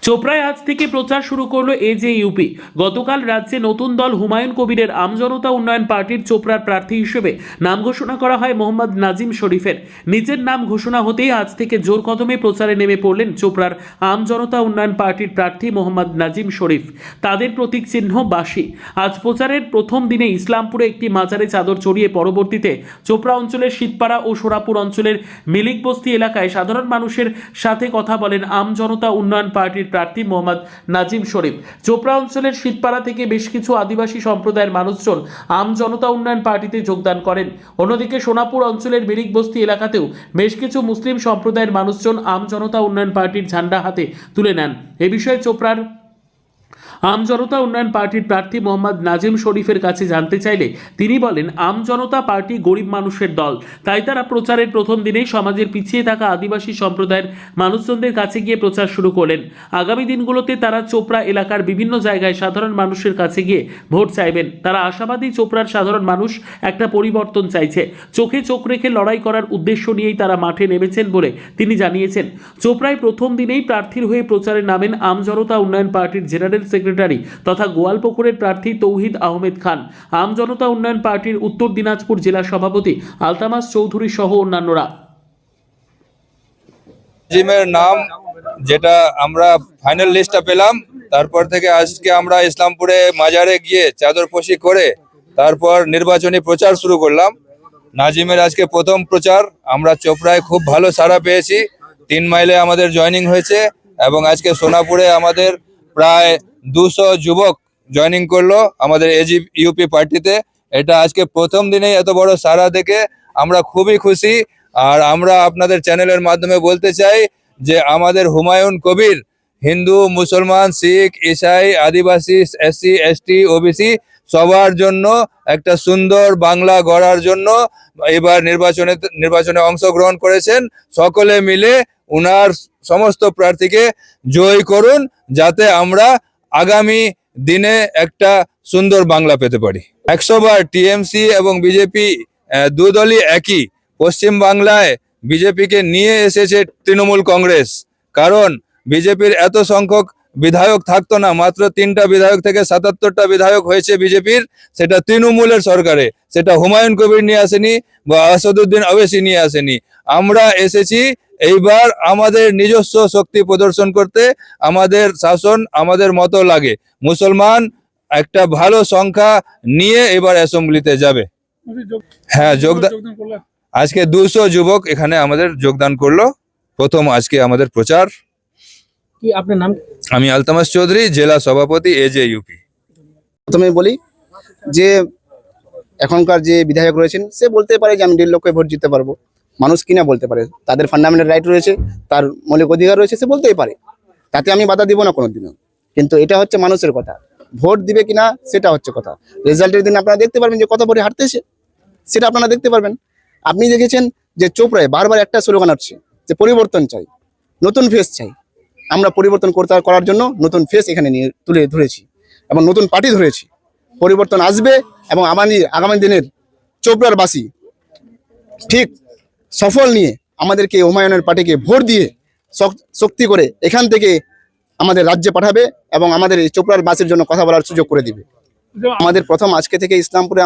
চোপড়ায় আজ থেকে প্রচার শুরু করলো এজেইউপি। গতকাল রাজ্যে নতুন দল হুমায়ুন কবিরের আমজনতা উন্নয়ন পার্টির চোপড়ার প্রার্থী হিসেবে নাম ঘোষণা করা হয় মোহাম্মদ নাজিম শরীফের। নিজের নাম ঘোষণা হতেই আজ থেকে জোর কদমে প্রচারে নেমে পড়লেন চোপড়ার আমজনতা উন্নয়ন পার্টির প্রার্থী মোহাম্মদ নাজিম শরীফ। তাদের প্রতীক চিহ্ন বাঁশি। আজ প্রচারের প্রথম দিনে ইসলামপুরে একটি মাজারে চাদর চড়িয়ে পরবর্তীতে চোপড়া অঞ্চলের শীতপাড়া ও সোরাপুর অঞ্চলের মিলিক বস্তি এলাকায় সাধারণ মানুষের সাথে কথা বলেন আমজনতা উন্নয়ন পার্টির প্রার্থী মোহাম্মদ নাজিম শরীফ। চোপড়া অঞ্চলের শীতপাড়া থেকে বেশ কিছু আদিবাসী সম্প্রদায়ের মানুষজন আমজনতা উন্নয়ন পার্টিতে যোগদান করেন। অন্যদিকে সোনাপুর অঞ্চলের মিরিক বস্তি এলাকাতেও বেশ কিছু মুসলিম সম্প্রদায়ের মানুষজন আমজনতা উন্নয়ন পার্টির ঝান্ডা হাতে তুলে নেন। এ বিষয়ে চোপড়ার আমজনতা উন্নয়ন পার্টির প্রার্থী মোহাম্মদ নাজিম শরীফের কাছে জানতে চাইলে তিনি বলেন, আমজনতা পার্টি গরিব মানুষের দল, তাই তারা প্রচারের প্রথম দিনেই সমাজের পিছিয়ে থাকা আদিবাসী সম্প্রদায়ের মানুষজনদের কাছে গিয়ে প্রচার শুরু করলেন। আগামী দিনগুলোতে তারা চোপড়া এলাকার বিভিন্ন জায়গায় সাধারণ মানুষের কাছে গিয়ে ভোট চাইবেন। তারা আশাবাদী চোপড়ার সাধারণ মানুষ একটা পরিবর্তন চাইছে। চোখে চোখ রেখে লড়াই করার উদ্দেশ্য নিয়েই তারা মাঠে নেমেছেন বলে তিনি জানিয়েছেন। চোপড়ায় প্রথম দিনেই প্রার্থীর হয়ে প্রচারে নামেন আমজনতা উন্নয়ন পার্টির জেনারেল সেক্রেটারি তথা গোয়ালপুকুরের প্রার্থী তৌহিদ আহমেদ খান, আমজনতা উন্নয়ন পার্টির উত্তর দিনাজপুর জেলা সভাপতি আলতামাস চৌধুরী সহ অন্যান্যরা। জিমের নাম যেটা আমরা ফাইনাল লিস্টটা পেলাম, তারপর থেকে আজকে আমরা ইসলামপুরে মাজারে গিয়ে চাদরপোশি করে তারপর নির্বাচনী প্রচার শুরু করলাম। নাজিমের আজকে প্রথম প্রচার। আমরা চোপড়ায় খুব ভালো সাড়া পেয়েছি। 3 মাইলে আমাদের জয়েনিং হয়েছে এবং আজকে সোনাপুরে আমাদের প্রায় 200 যুবক জয়েনিং করলো আমাদের এজেইউপি পার্টিতে। এটা আজকে প্রথম দিনেই এত বড় সাড়া দেখে আমরা খুবই খুশি। আর আমরা আপনাদের চ্যানেলের মাধ্যমে বলতে চাই যে আমাদের হুমায়ুন কবির হিন্দু, মুসলমান, শিখ, ঈসাই, আদিবাসী, এসসি, এসটি, ওবিসি সবার জন্য একটা সুন্দর বাংলা গড়ার জন্য এবার নির্বাচনে অংশগ্রহণ করেছেন। সকলে মিলে উনার সমস্ত প্রার্থীকে জয় করুন, যাতে আমরা আগামী দিনে একটা সুন্দর বাংলা পেতে পারি। 100 বার টিএমসি এবং বিজেপি দুদলই একই। পশ্চিম বাংলায় বিজেপিকে নিয়ে এসেছে তৃণমূল কংগ্রেস, কারণ বিজেপির এত সংখ্যক বিধায়ক থাকতো না। মাত্র 3টা বিধায়ক থেকে 77টা বিধায়ক হয়েছে বিজেপির। সেটা তৃণমূলের সরকারে, সেটা হুমায়ুন কবির নিয়ে আসেনি বা আসাদুদ্দিন ওয়াইসি নিয়ে আসেনি। আমরা এসেছি এইবার আমাদের নিজস্ব শক্তি প্রদর্শন করতে। আমাদের শাসন আমাদের মতো লাগে। মুসলমান একটা ভালো সংখ্যা নিয়ে এবার অ্যাসেম্বলিতে যাবে। হ্যাঁ, যোগদান আজকে 200 যুবক এখানে আমাদের যোগদান করলো। প্রথম আজকে আমাদের প্রচার। কি আপনার নাম? আমি আলতামাস চৌধুরী, জেলা সভাপতি এজেইউপি। প্রথমে বলি যে এখনকার যে বিধায়ক রয়েছেন সে বলতে পারে যে আমি 1.5 লক্ষ ভোট জিততে পারবো। মানুষ কিনা বলতে পারে, তাদের ফান্ডামেন্টাল রাইট রয়েছে, তার মৌলিক অধিকার রয়েছে, সে বলতেই পারে, তাতে আমি বাধা দিব না কোনোদিনও। কিন্তু এটা হচ্ছে মানুষের কথা, ভোট দিবে কিনা সেটা হচ্ছে কথা। রেজাল্টের দিন আপনারা দেখতে পারবেন যে কত ভোটে হারতেছে, সেটা আপনারা দেখতে পারবেন। আপনি দেখেছেন যে চোপড়ায় বারবার একটা স্লোগান আসছে যে পরিবর্তন চাই, নতুন ফেস চাই। আমরা পরিবর্তন করার জন্য নতুন ফেস এখানে নিয়ে তুলে ধরেছি এবং নতুন পার্টি ধরেছি। পরিবর্তন আসবে এবং আগামী দিনের চোপড়ার বাসী ঠিক সফল নিয়ে আমাদেরকে হুমায়ুনের পার্টিকে ভোট দিয়ে শক্তি করে এখান থেকে আমাদের রাজ্যে পাঠাবে এবং আমাদের এই চোপড়ার বাসীর জন্য কথা বলার সুযোগ করে দিবে। আমাদের প্রথম আজকে থেকে ইসলামপুরে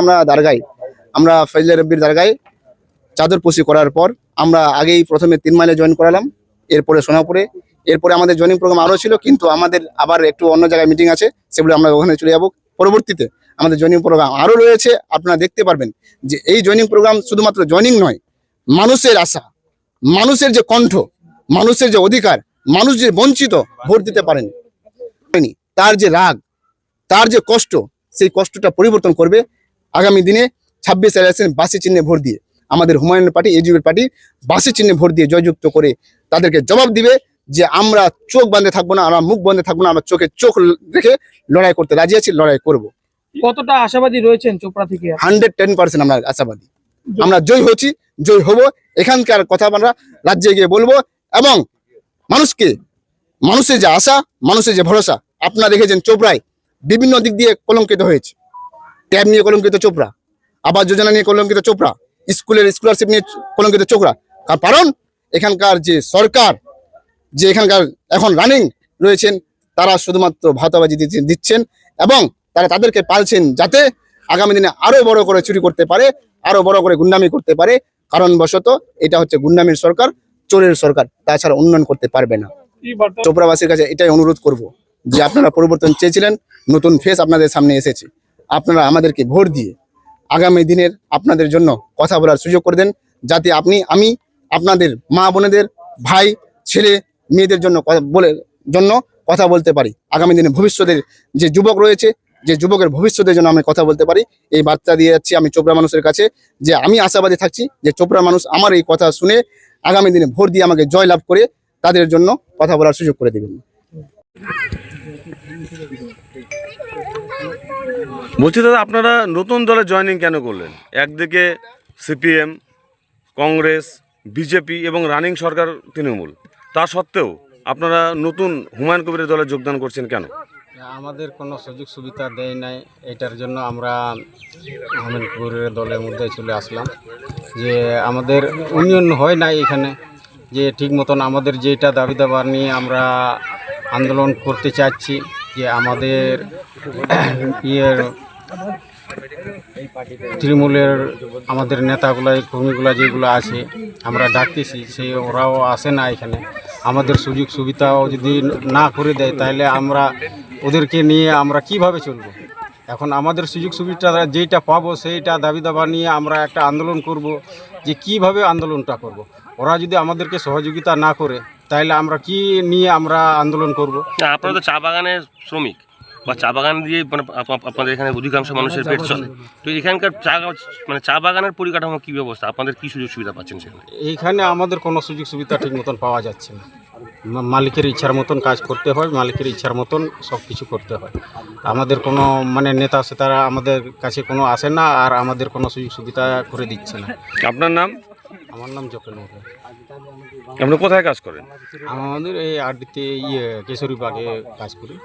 আমরা ফজলে রব্বির দরগায় চাদরপোশি করার পর আমরা আগেই প্রথমে 3 মাইলে জয়েন করালাম, এরপরে সোনাপুরে, এরপরে আমাদের জয়েনিং প্রোগ্রাম আরও ছিল, কিন্তু আমাদের আবার একটু অন্য জায়গায় মিটিং আছে, সেগুলো আমরা ওখানে চলে যাব। পরবর্তীতে আমাদের জয়েনিং প্রোগ্রাম আরও রয়েছে। আপনারা দেখতে পারবেন যে এই জয়েনিং প্রোগ্রাম শুধুমাত্র জয়েনিং নয়, মানুষের আশা, মানুষের যে কণ্ঠ, মানুষের যে অধিকার, মানুষ যে বঞ্চিত ভোট দিতে পারেনি, তার যে রাগ, তার যে কষ্ট, সেই কষ্টটা পরিবর্তন করবে আগামী দিনে 26 ইলেকশন বাসি চিহ্নে ভোট দিয়ে। আমাদের হুমায়ুন পার্টি, এজেইউপি পার্টি বাসি চিহ্নে ভোট দিয়ে জয়যুক্ত করে তাদেরকে জবাব দিবে যে আমরা চোখ বাঁধে থাকবো না, আমরা মুখ বন্ধে থাকবো না, আমরা চোখে চোখ রেখে লড়াই করতে রাজি আছি, লড়াই করব। কতটা আশাবাদী রয়েছেন চোপড়া থেকে? 110% আমরা আশাবাদী। আমরা জয় হচ্ছি, জয় হব। এখানকার কথা আমরা রাজ্যে গিয়ে বলবো এবং মানুষের যে আশা, মানুষের যে ভরসা, আপনারা দেখেছেন চোপড়ায় বিভিন্ন দিক দিয়ে কলঙ্কিত হয়েছে। ট্যাব নিয়ে কলঙ্কিত চোপড়া, আবাস যোজনা নিয়ে কলঙ্কিত চোপড়া, স্কলারশিপ নিয়ে কলঙ্কিত চোপড়া। কারণ এখানকার যে সরকার, যে এখানকার এখন রানিং রয়েছেন তারা শুধুমাত্র ভাতাবাজি দিচ্ছেন এবং তারা তাদেরকে পালছেন যাতে আগামী দিনে আরো বড় করে চুরি করতে পারে, আরো বড় করে গুন্ডামি করতে পারে। কারণবশত এটা হচ্ছে গুন্ডামির সরকার, চোরের সরকার, তাছাড়া উন্নয়ন করতে পারবে না। চোপড়াবাসীর কাছে এটাই অনুরোধ করব যে আপনারা পরিবর্তন চেয়েছিলেন, নতুন ফেস আপনাদের সামনে এসেছে, আপনারা আমাদেরকে ভোট দিয়ে আগামী দিনের আপনাদের জন্য কথা বলার সুযোগ করে দেন, যাতে আমি আপনাদের মা বোনেদের, ভাই, ছেলে, মেয়েদের জন্য কথা বলতে পারি। আগামী দিনে ভবিষ্যতের যে যুবক রয়েছে, যে যুবকের ভবিষ্যতের জন্য আমি কথা বলতে পারি, এই বার্তা দিয়ে যাচ্ছি আমি চোপড়া মানুষের কাছে, যে আমি আশাবাদী থাকছি যে চোপড়া মানুষ আমার এই কথা শুনে আগামী দিনে ভোট দিয়ে আমাকে জয়লাভ করে তাদের জন্য কথা বলার সুযোগ করে দেবেন। বলছি দাদা, আপনারা নতুন দলে জয়েনিং কেন করলেন? একদিকে সিপিএম, কংগ্রেস, বিজেপি এবং রানিং সরকার তৃণমূল, তা সত্ত্বেও আপনারা নতুন হুমায়ুন কবিরের দলে যোগদান করছেন কেন? আমাদের কোনো সুযোগ সুবিধা দেয় নাই, এটার জন্য আমরা হুমায়ুন কবিরের দলের মধ্যে চলে আসলাম। যে আমাদের উন্নয়ন হয় নাই এখানে, যে ঠিক মতন আমাদের যেটা দাবি দাবার নিয়ে আমরা আন্দোলন করতে চাচ্ছি, যে আমাদের তৃণমূলের আমাদের নেতাগুলো, কর্মীগুলো যেগুলো আছে আমরা ডাকতেছি, সেই ওরাও আসে না এখানে। আমাদের সুযোগ সুবিধাও যদি না করে দেয় তাহলে আমরা ওদেরকে নিয়ে আমরা কিভাবে চলব? এখন আমাদের সুযোগ সুবিধা যেটা পাবো সেইটা দাবি দাবা নিয়ে আমরা একটা আন্দোলন করব, যে কিভাবে আন্দোলনটা করব। ওরা যদি আমাদেরকে সহযোগিতা না করে তাহলে আমরা কি নিয়ে আমরা আন্দোলন করব? আপনারা তো চা বাগানের শ্রমিক বা চা বাগান দিয়ে মানে আপনাদের এখানে অধিকাংশ মানুষের পেট চলে, তো এখানকার চা বাগানের পরিকাঠামো কী ব্যবস্থা, আপনাদের কী সুযোগ সুবিধা পাচ্ছেন সেখানে? এইখানে আমাদের কোনো সুযোগ সুবিধা ঠিক মতন পাওয়া যাচ্ছে না। মালিকের ইচ্ছার মতন কাজ করতে হয়, মালিকের ইচ্ছার মতন সব কিছু করতে হয়। আমাদের কোনো নেতা সে তারা আমাদের কাছে কোনো আসে না, আর আমাদের কোনো সুযোগ সুবিধা করে দিচ্ছে না। আপনার নাম? আমার নাম জকেন মোল্লা। আপনি কোথায় কাজ করেন? আমাদের এই আড্ডিতে কেশরী বাগে কাজ করি।